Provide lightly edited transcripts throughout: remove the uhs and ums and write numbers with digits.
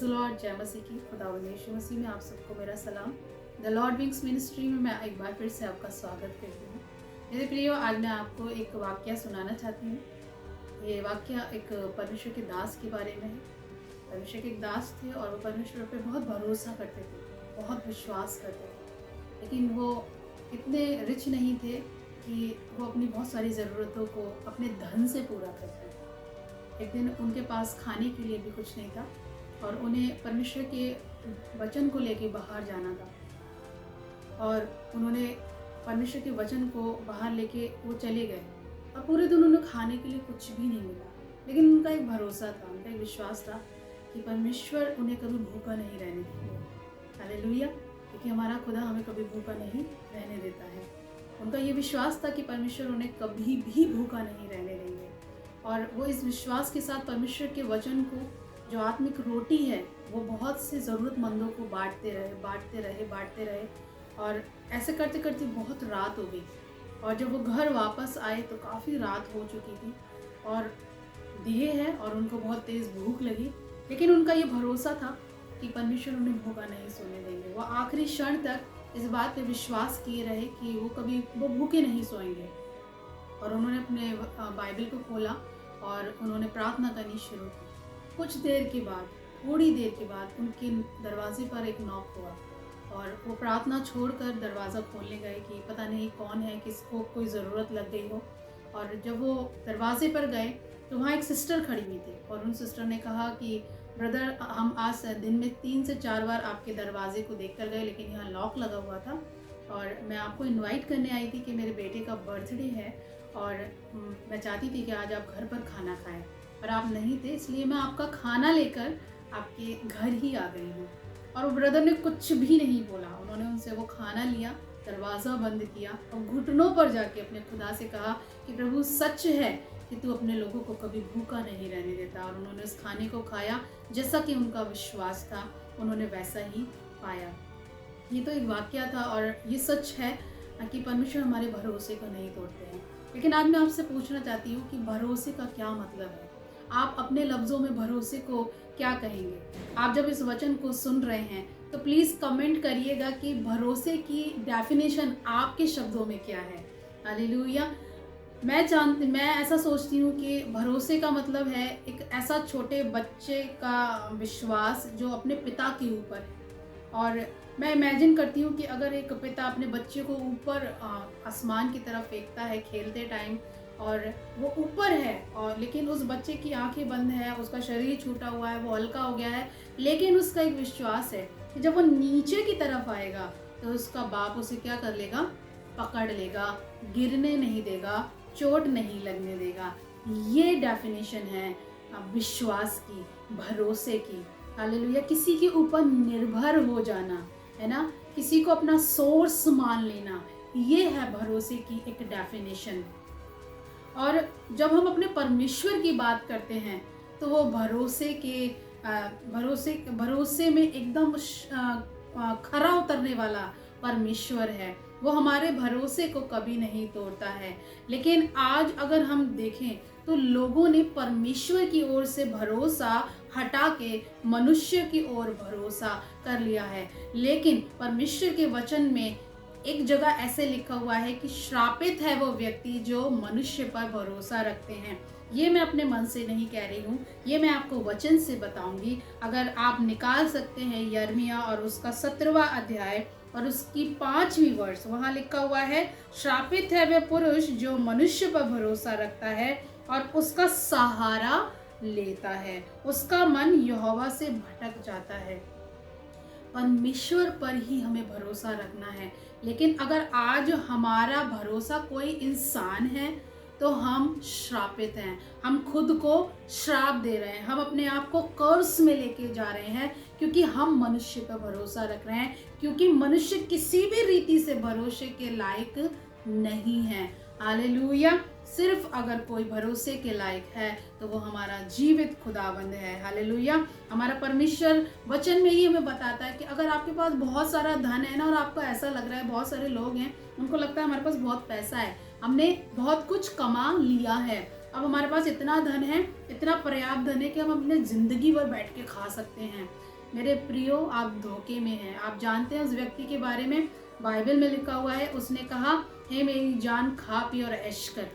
The Lord, जय मसीह की। खुदावंद यीशु मसीह में आप सबको मेरा सलाम। द लॉर्ड विंग्स मिनिस्ट्री में मैं एक बार फिर से आपका स्वागत करती हूँ। मेरे प्रियो, आज मैं आपको एक वाक्य सुनाना चाहती हूँ। ये वाक्य एक परमेश्वर के दास के बारे में है। परमेश्वर के एक दास थे और वो परमेश्वर पे बहुत भरोसा करते थे, बहुत विश्वास करते थे, लेकिन वो इतने रिच नहीं थे कि वो अपनी बहुत सारी ज़रूरतों को अपने धन से पूरा करते थे। एक दिन उनके पास खाने के लिए भी कुछ नहीं था और उन्हें परमेश्वर के वचन को लेके बाहर जाना था और उन्होंने परमेश्वर के वचन को बाहर लेके वो चले गए और पूरे दिन उन्हें खाने के लिए कुछ भी नहीं मिला, लेकिन उनका एक भरोसा था, उनका एक विश्वास था कि परमेश्वर उन्हें कभी भूखा नहीं रहने देंगे। हालेलुया, क्योंकि हमारा खुदा हमें कभी भूखा नहीं रहने देता है। उनका ये विश्वास था कि परमेश्वर उन्हें कभी भी भूखा नहीं रहने देंगे और वो इस विश्वास के साथ परमेश्वर के वचन को, जो आत्मिक रोटी है, वो बहुत से ज़रूरतमंदों को बांटते रहे और ऐसे करते करते बहुत रात हो गई और जब वो घर वापस आए तो काफ़ी रात हो चुकी थी और दिए हैं और उनको बहुत तेज़ भूख लगी, लेकिन उनका ये भरोसा था कि परमेश्वर उन्हें भूखा नहीं सोने देंगे। वो आखिरी क्षण तक इस बात पे विश्वास किए रहे कि वो भूखे नहीं सोएंगे और उन्होंने अपने बाइबल को खोला और उन्होंने प्रार्थना करनी शुरू की। कुछ देर के बाद, थोड़ी देर के बाद उनके दरवाजे पर एक नॉक हुआ और वो प्रार्थना छोड़कर दरवाज़ा खोलने गए कि पता नहीं कौन है, किसको कोई ज़रूरत लग गई हो। और जब वो दरवाजे पर गए तो वहाँ एक सिस्टर खड़ी हुई थी और उन सिस्टर ने कहा कि ब्रदर, हम आज दिन में 3 से 4 बार आपके दरवाजे को देख कर गए, लेकिन यहाँ लॉक लगा हुआ था और मैं आपको इनवाइट करने आई थी कि मेरे बेटे का बर्थडे है और मैं चाहती थी कि आज आप घर पर खाना खाएं, पर आप नहीं थे, इसलिए मैं आपका खाना लेकर आपके घर ही आ गई हूँ। और वो ब्रदर ने कुछ भी नहीं बोला, उन्होंने उनसे वो खाना लिया, दरवाज़ा बंद किया और घुटनों पर जाके अपने खुदा से कहा कि प्रभु, सच है कि तू अपने लोगों को कभी भूखा नहीं रहने देता। और उन्होंने उस खाने को खाया, जैसा कि उनका विश्वास था उन्होंने वैसा ही पाया। ये तो एक वाकया था और ये सच है कि परमेश्वर हमारे भरोसे को नहीं तोड़ते हैं। लेकिन आज मैं आपसे पूछना चाहती हूँ कि भरोसे का क्या मतलब है? आप अपने लफ्ज़ों में भरोसे को क्या कहेंगे? आप जब इस वचन को सुन रहे हैं तो प्लीज़ कमेंट करिएगा कि भरोसे की डेफिनेशन आपके शब्दों में क्या है। हालेलुया। मैं ऐसा सोचती हूँ कि भरोसे का मतलब है एक ऐसा छोटे बच्चे का विश्वास जो अपने पिता के ऊपर है। और मैं इमेजिन करती हूँ कि अगर एक पिता अपने बच्चे को ऊपर आसमान की तरफ फेंकता है खेलते टाइम और वो ऊपर है, और लेकिन उस बच्चे की आंखें बंद है, उसका शरीर छूटा हुआ है, वो हल्का हो गया है, लेकिन उसका एक विश्वास है कि जब वो नीचे की तरफ आएगा तो उसका बाप उसे क्या कर लेगा? पकड़ लेगा, गिरने नहीं देगा, चोट नहीं लगने देगा। ये डेफिनेशन है विश्वास की, भरोसे की। हालेलुया। किसी के ऊपर निर्भर हो जाना, है ना, किसी को अपना सोर्स मान लेना, ये है भरोसे की एक डेफिनेशन। और जब हम अपने परमेश्वर की बात करते हैं तो वो भरोसे में एकदम खरा उतरने वाला परमेश्वर है। वो हमारे भरोसे को कभी नहीं तोड़ता है। लेकिन आज अगर हम देखें तो लोगों ने परमेश्वर की ओर से भरोसा हटा के मनुष्य की ओर भरोसा कर लिया है। लेकिन परमेश्वर के वचन में एक जगह ऐसे लिखा हुआ है कि श्रापित है वो व्यक्ति जो मनुष्य पर भरोसा रखते हैं। ये मैं अपने मन से नहीं कह रही हूँ, ये मैं आपको वचन से बताऊंगी। अगर आप निकाल सकते हैं यिर्मयाह और उसका 17वां अध्याय और उसकी 5वीं वर्ष, वहाँ लिखा हुआ है, श्रापित है वह पुरुष जो मनुष्य पर भरोसा रखता है और उसका सहारा लेता है, उसका मन यहोवा से भटक जाता है। परमेश्वर पर ही हमें भरोसा रखना है। लेकिन अगर आज हमारा भरोसा कोई इंसान है तो हम श्रापित हैं, हम खुद को श्राप दे रहे हैं, हम अपने आप को कर्स में लेके जा रहे हैं, क्योंकि हम मनुष्य पर भरोसा रख रहे हैं, क्योंकि मनुष्य किसी भी रीति से भरोसे के लायक नहीं है। हालेलुया। सिर्फ अगर कोई भरोसे के लायक है तो वो हमारा जीवित खुदाबंद है। हालेलुया। हमारा परमेश्वर वचन में ही हमें बताता है कि अगर आपके पास बहुत सारा धन है ना, और आपको ऐसा लग रहा है, बहुत सारे लोग हैं उनको लगता है हमारे पास बहुत पैसा है, हमने बहुत कुछ कमा लिया है, अब हमारे पास इतना धन है, इतना पर्याप्त धन है कि हम अपने ज़िंदगी भर बैठ के खा सकते हैं। मेरे प्रियो, आप धोखे में हैं। आप जानते हैं उस व्यक्ति के बारे में, बाइबल में लिखा हुआ है, उसने कहा, हे मेरी जान, खा पी और ऐश कर।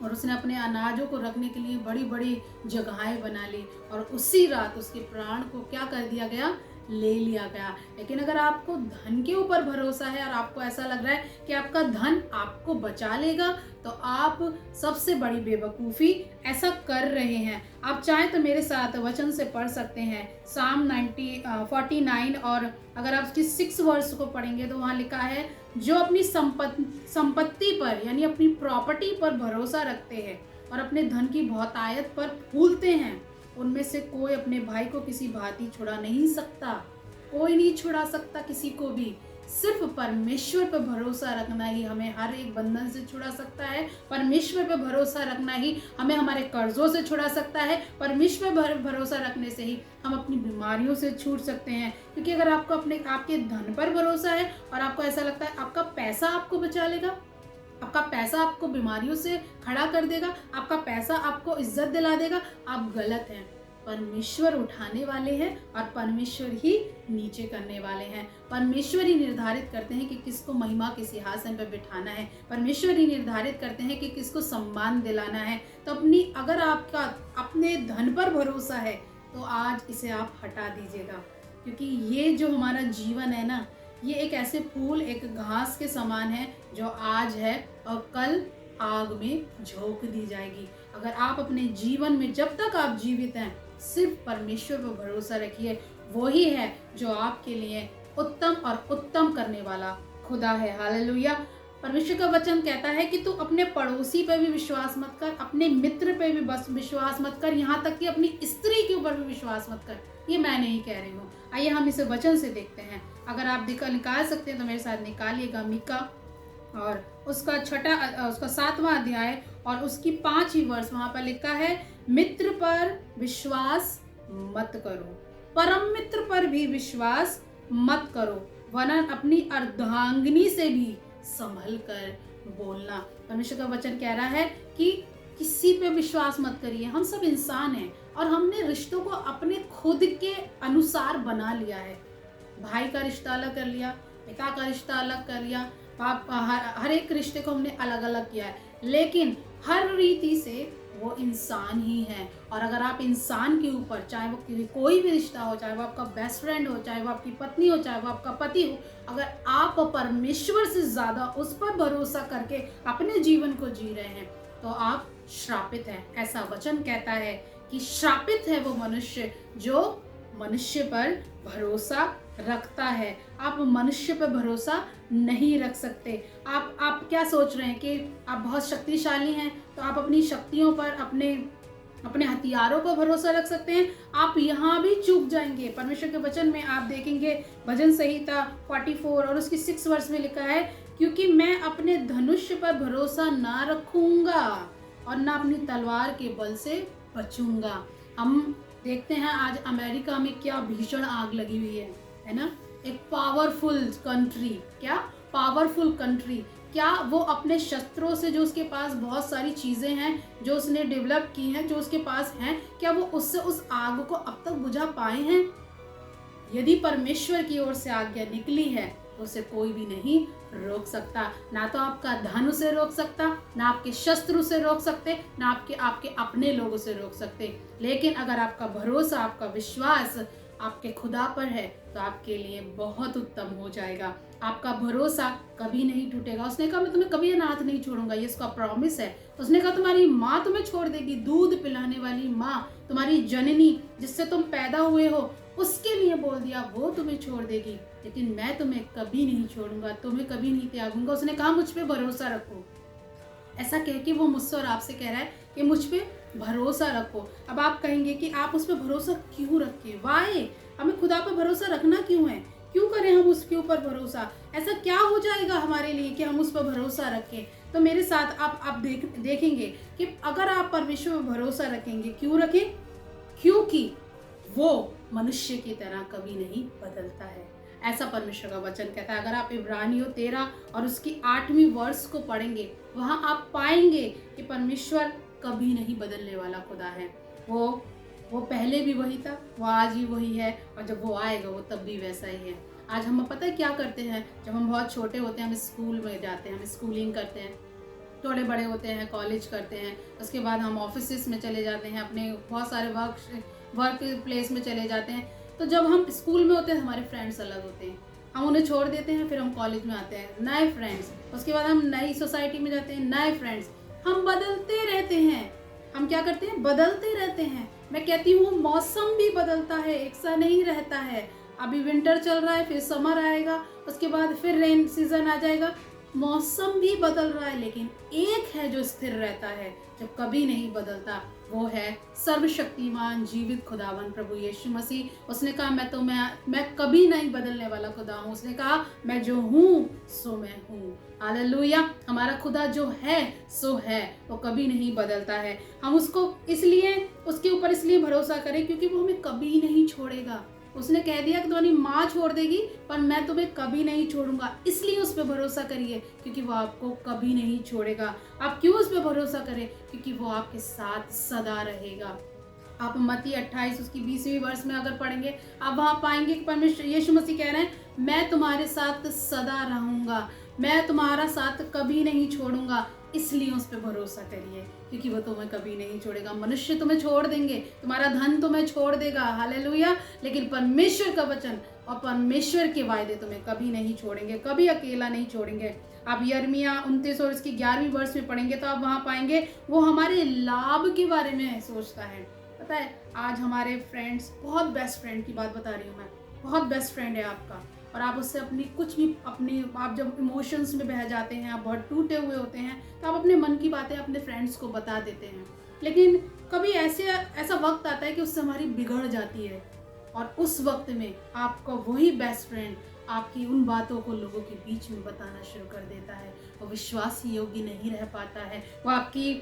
और उसने अपने अनाजों को रखने के लिए बड़ी बड़ी जगहें बना ली, और उसी रात उसके प्राण को क्या कर दिया गया, ले लिया गया। लेकिन अगर आपको धन के ऊपर भरोसा है और आपको ऐसा लग रहा है कि आपका धन आपको बचा लेगा, तो आप सबसे बड़ी बेवकूफ़ी ऐसा कर रहे हैं। आप चाहें तो मेरे साथ वचन से पढ़ सकते हैं, साम 49, और अगर आप उसकी 6 वर्ष को पढ़ेंगे तो वहाँ लिखा है, जो अपनी संपत्ति पर यानी अपनी प्रॉपर्टी पर भरोसा रखते हैं और अपने धन की बहुतायत पर फूलते हैं, उनमें से कोई अपने भाई को किसी भांति छुड़ा नहीं सकता। कोई नहीं छुड़ा सकता किसी को भी। सिर्फ परमेश्वर पर भरोसा रखना ही हमें हर एक बंधन से छुड़ा सकता है। परमेश्वर पर भरोसा रखना ही हमें हमारे कर्जों से छुड़ा सकता है। परमेश्वर पर भरोसा रखने से ही हम अपनी बीमारियों से छूट सकते हैं। क्योंकि अगर आपको आपके धन पर भरोसा है और आपको ऐसा लगता है आपका पैसा आपको बचा लेगा, आपका पैसा आपको बीमारियों से खड़ा कर देगा, आपका पैसा आपको इज्जत दिला देगा, आप गलत हैं। परमेश्वर उठाने वाले हैं और परमेश्वर ही नीचे करने वाले हैं। परमेश्वर ही निर्धारित करते हैं कि किसको महिमा के सिंहासन पर बिठाना है। परमेश्वर ही निर्धारित करते हैं कि किसको सम्मान दिलाना है। तो अगर आपका अपने धन पर भरोसा है तो आज इसे आप हटा दीजिएगा, क्योंकि ये जो हमारा जीवन है ना, ये एक ऐसे फूल, एक घास के समान है जो आज है और कल आग में झोंक दी जाएगी। अगर आप अपने जीवन में जब तक आप जीवित हैं सिर्फ परमेश्वर पर भरोसा रखिए, वही है जो आपके लिए उत्तम और उत्तम करने वाला खुदा है। हालेलुया। परमेश्वर का वचन कहता है कि तू अपने पड़ोसी पर भी विश्वास मत कर, अपने मित्र पर भी बस विश्वास मत कर, यहाँ तक कि अपनी स्त्री के ऊपर भी विश्वास मत कर। ये मैं नहीं कह रही हूँ। आइए हम इसे वचन से देखते हैं। अगर आप निकाल सकते हैं तो मेरे साथ निकालिएगा मीका, और उसका 7वां अध्याय और उसकी 5वीं वर्ष। वहां पर लिखा है, मित्र पर विश्वास मत करो, परम मित्र पर भी विश्वास मत करो, वरन अपनी अर्धांगिनी से भी संभल कर बोलना। परमेश्वर का वचन कह रहा है कि किसी पे विश्वास मत करिए। हम सब इंसान हैं और हमने रिश्तों को अपने खुद के अनुसार बना लिया है। भाई का रिश्ता अलग कर लिया, पिता का रिश्ता अलग कर लिया, हर एक रिश्ते को हमने अलग अलग किया है, लेकिन हर रीति से वो इंसान ही है। और अगर आप इंसान के ऊपर, चाहे वो कोई भी रिश्ता हो, चाहे वो आपका बेस्ट फ्रेंड हो, चाहे वो आपकी पत्नी हो, चाहे वो आपका पति हो, अगर आप परमेश्वर से ज़्यादा उस पर भरोसा करके अपने जीवन को जी रहे हैं तो आप श्रापित हैं। ऐसा वचन कहता है कि श्रापित है वो मनुष्य जो मनुष्य पर भरोसा रखता है। आप मनुष्य पर भरोसा नहीं रख सकते। आप क्या सोच रहे हैं कि आप बहुत शक्तिशाली हैं तो आप अपनी शक्तियों पर, अपने हथियारों पर भरोसा रख सकते हैं। आप यहाँ भी चूक जाएंगे। परमेश्वर के वचन में आप देखेंगे, भजन संहिता 44 और उसकी 6 वर्ष में लिखा है, क्योंकि मैं अपने धनुष्य पर भरोसा ना रखूंगा और ना अपनी तलवार के बल से बचूंगा। हम देखते हैं आज अमेरिका में क्या भीषण आग लगी हुई है ना। एक पावरफुल कंट्री, क्या पावरफुल कंट्री, क्या वो अपने शस्त्रों से, जो उसके पास बहुत सारी चीजें हैं जो उसने डेवलप की हैं, जो उसके पास हैं, क्या वो उससे उस आग को अब तक बुझा पाए हैं? यदि परमेश्वर की ओर से आज्ञा निकली है तो उसे कोई भी नहीं रोक सकता। ना तो आपका धन उसे रोक सकता, ना आपके शस्त्र उसे रोक सकते, ना आपके अपने लोग उसे रोक सकते। लेकिन अगर आपका भरोसा, आपका विश्वास आपके खुदा पर है तो आपके लिए बहुत उत्तम हो जाएगा। आपका भरोसा कभी नहीं टूटेगा। उसने कहा मैं तुम्हें कभी अनाथ नहीं छोड़ूंगा, ये उसका प्रॉमिस है। उसने कहा तुम्हारी माँ तुम्हें छोड़ देगी, दूध पिलाने वाली माँ, तुम्हारी जननी जिससे तुम पैदा हुए हो, उसके लिए बोल दिया वो तुम्हें छोड़ देगी, लेकिन मैं तुम्हें कभी नहीं छोड़ूंगा, तुम्हें कभी नहीं त्यागूंगा। उसने कहा मुझ पे भरोसा रखो। ऐसा कह के वो मुझसे और आपसे कह रहा है कि मुझ पे भरोसा रखो। अब आप कहेंगे कि आप उस पर भरोसा क्यों रखें, वाई, हमें खुदा पर भरोसा रखना क्यों है, क्यों करें हम उसके ऊपर भरोसा, ऐसा क्या हो जाएगा हमारे लिए कि हम उस पर भरोसा रखें? तो मेरे साथ आप देखेंगे कि अगर आप परमेश्वर पर भरोसा रखेंगे, क्यों रखें? क्योंकि वो मनुष्य की तरह कभी नहीं बदलता है, ऐसा परमेश्वर का वचन कहता है। अगर आप इब्रानियों 13 और उसकी 8वीं वर्ष को पढ़ेंगे, वहां आप पाएंगे कि परमेश्वर कभी नहीं बदलने वाला खुदा है। वो वो पहले भी वही था, वो आज भी वही है, और जब वो आएगा वो तब भी वैसा ही है। आज हम पता है क्या करते हैं, जब हम बहुत छोटे होते हैं हम स्कूल में जाते हैं, हम स्कूलिंग करते हैं, थोड़े बड़े होते हैं कॉलेज करते हैं, उसके बाद हम ऑफिस में चले जाते हैं, अपने बहुत सारे वर्क प्लेस में चले जाते हैं। तो जब हम स्कूल में होते हैं हमारे फ्रेंड्स अलग होते हैं, हम उन्हें छोड़ देते हैं, फिर हम कॉलेज में आते हैं, नए फ्रेंड्स, उसके बाद हम नई सोसाइटी में जाते हैं, नए फ्रेंड्स। हम बदलते रहते हैं, हम क्या करते हैं, बदलते रहते हैं। मैं कहती हूँ मौसम भी बदलता है, एक सा नहीं रहता है। अभी विंटर चल रहा है, फिर समर आएगा, उसके बाद फिर रेन सीजन आ जाएगा। मौसम भी बदल रहा है, लेकिन एक है जो स्थिर रहता है, जो कभी नहीं बदलता, वो है सर्वशक्तिमान जीवित खुदावन प्रभु यीशु मसीह। उसने कहा मैं कभी नहीं बदलने वाला खुदा हूँ। उसने कहा मैं जो हूँ सो मैं हूँ। हालेलुया। हमारा खुदा जो है सो है, वो कभी नहीं बदलता है। हम उसको इसलिए उसके ऊपर इसलिए भरोसा करें क्योंकि वो हमें कभी नहीं छोड़ेगा। उसने कह दिया कि तुम्हारी माँ छोड़ देगी पर मैं तुम्हें कभी नहीं छोड़ूंगा, इसलिए उस पर भरोसा करिए क्योंकि वो आपको कभी नहीं छोड़ेगा। आप क्यों उस पर भरोसा करें? क्योंकि वो आपके साथ सदा रहेगा। आप मत्ती 28 उसकी 20वीं वर्ष में अगर पढ़ेंगे, आप वहां पाएंगे कि परमेश्वर यीशु मसीह कह रहे हैं मैं तुम्हारे साथ सदा रहूंगा, मैं तुम्हारा साथ कभी नहीं छोड़ूंगा। इसलिए उस पर भरोसा करिए क्योंकि वो तुम्हें कभी नहीं छोड़ेगा। मनुष्य तुम्हें छोड़ देंगे, तुम्हारा धन तुम्हें छोड़ देगा, हालेलुया, लेकिन परमेश्वर का वचन और परमेश्वर के वायदे तुम्हें कभी नहीं छोड़ेंगे, कभी अकेला नहीं छोड़ेंगे। आप यिर्मयाह 29 और इसकी 11वीं वर्ष में पढ़ेंगे तो आप वहां पाएंगे वो हमारे लाभ के बारे में सोचता है। पता है आज हमारे फ्रेंड्स, बहुत बेस्ट फ्रेंड की बात बता रही हूँ मैं, बहुत बेस्ट फ्रेंड है आपका, और आप उससे अपनी कुछ भी आप जब इमोशंस में बह जाते हैं, आप बहुत टूटे हुए होते हैं, तो आप अपने मन की बातें अपने फ्रेंड्स को बता देते हैं। लेकिन कभी ऐसा वक्त आता है कि उससे हमारी बिगड़ जाती है, और उस वक्त में आपका वही बेस्ट फ्रेंड आपकी उन बातों को लोगों के बीच में बताना शुरू कर देता है। वो विश्वास योग्य नहीं रह पाता है, वो आपकी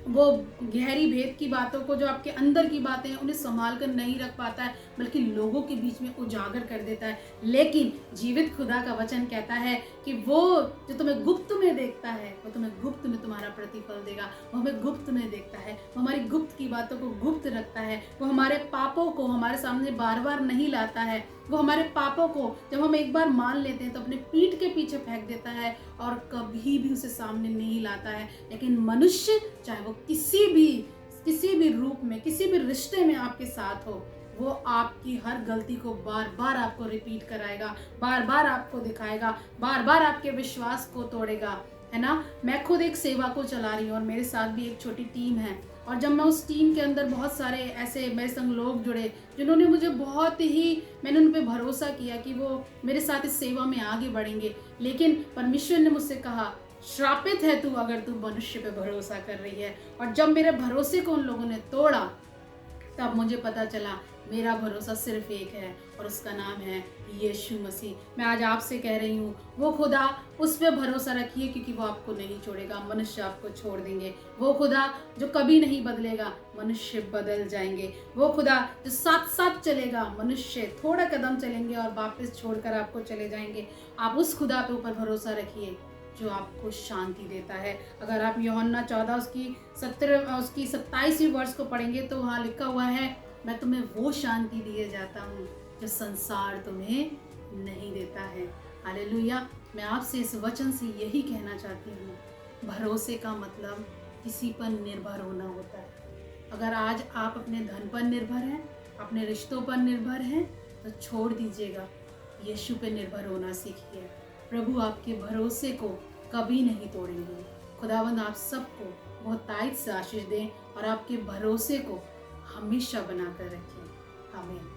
वो गहरी भेद की बातों को, जो आपके अंदर की बातें हैं, उन्हें संभाल कर नहीं रख पाता है, बल्कि लोगों के बीच में उजागर कर देता है। लेकिन जीवित खुदा का वचन कहता है कि वो जो तुम्हें गुप्त में देखता है वो तुम्हें गुप्त में तुम्हारा प्रतिफल देगा। वो हमें गुप्त में देखता है, वो हमारी गुप्त की बातों को गुप्त रखता है, वो हमारे पापों को हमारे सामने बार बार नहीं लाता है, वो हमारे पापों को जब हम एक बार मान लेते हैं तो अपने पीठ के पीछे फेंक देता है और कभी भी उसे सामने नहीं लाता है। लेकिन मनुष्य चाहे वो किसी भी रूप में, किसी भी रिश्ते में आपके साथ हो, वो आपकी हर गलती को बार बार आपको रिपीट कराएगा, बार बार आपको दिखाएगा, बार बार आपके विश्वास को तोड़ेगा, है ना। मैं खुद एक सेवा को चला रही हूँ और मेरे साथ भी एक छोटी टीम है, और जब मैं उस टीम के अंदर बहुत सारे ऐसे मेरे संग लोग जुड़े जिन्होंने मुझे मैंने उन पर भरोसा किया कि वो मेरे साथ इस सेवा में आगे बढ़ेंगे। लेकिन परमेश्वर ने मुझसे कहा श्रापित है तू अगर तू मनुष्य पे भरोसा कर रही है। और जब मेरे भरोसे को उन लोगों ने तोड़ा तब मुझे पता चला मेरा भरोसा सिर्फ एक है और उसका नाम है यीशु मसीह। मैं आज आपसे कह रही हूँ वो खुदा, उस पर भरोसा रखिए क्योंकि वो आपको नहीं छोड़ेगा। मनुष्य आपको छोड़ देंगे, वो खुदा जो कभी नहीं बदलेगा, मनुष्य बदल जाएंगे। वो खुदा जो साथ साथ चलेगा, मनुष्य थोड़ा कदम चलेंगे और वापस छोड़कर आपको चले जाएंगे। आप उस खुदा पे ऊपर भरोसा रखिए जो आपको शांति देता है। अगर आप यूहन्ना 14 उसकी 27वीं वर्ष को पढ़ेंगे तो वहाँ लिखा हुआ है मैं तुम्हें वो शांति दिए जाता हूँ जो संसार तुम्हें नहीं देता है। हालेलुया। मैं आपसे इस वचन से यही कहना चाहती हूँ, भरोसे का मतलब किसी पर निर्भर होना होता है। अगर आज आप अपने धन पर निर्भर हैं, अपने रिश्तों पर निर्भर हैं, तो छोड़ दीजिएगा, यीशु पे निर्भर होना सीखिए। प्रभु आपके भरोसे को कभी नहीं तोड़ेंगे। खुदावंद आप सबको बहुत तायत से आशीष दें और आपके भरोसे को हमेशा बनाकर रखें। आमीन।